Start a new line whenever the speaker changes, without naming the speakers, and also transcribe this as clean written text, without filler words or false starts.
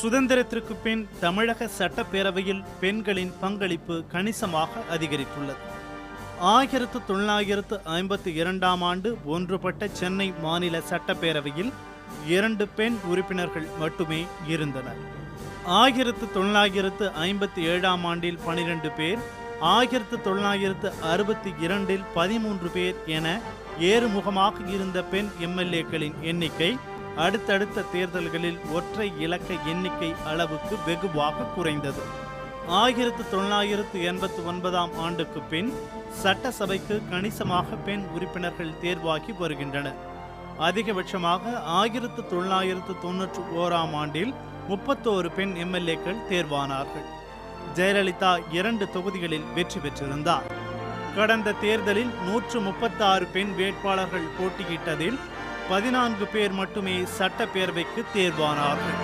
சுதந்திரத்திற்கு பின் தமிழக சட்டப்பேரவையில் பெண்களின் பங்களிப்பு கணிசமாக அதிகரித்துள்ளது. 1952ஆம் ஆண்டு ஒன்றுபட்ட சென்னை மாநில சட்டப்பேரவையில் 2 பெண் உறுப்பினர்கள் மட்டுமே இருந்தனர். 1957ஆம் ஆண்டில் 12 பேர், 1962இல் 13 பேர் என ஏறுமுகமாக இருந்த பெண் எம்எல்ஏக்களின் எண்ணிக்கை அடுத்தடுத்த தேர்தல்களில் ஒற்றை இலக்க எண்ணிக்கை அளவுக்கு வெகுவாக குறைந்தது. 1989ஆம் ஆண்டுக்கு பின் சட்டசபைக்கு கணிசமாக பெண் உறுப்பினர்கள் தேர்வாகி வருகின்றனர். அதிகபட்சமாக 1991ஆம் ஆண்டில் 31 பெண் எம்எல்ஏக்கள் தேர்வானார்கள். ஜெயலலிதா 2 தொகுதிகளில் வெற்றி பெற்றிருந்தார். கடந்த தேர்தலில் 136 பெண் வேட்பாளர்கள் போட்டியிட்டதில் 14 பேர் மட்டுமே சட்டப்பேரவைக்கு தேர்வானார்கள்.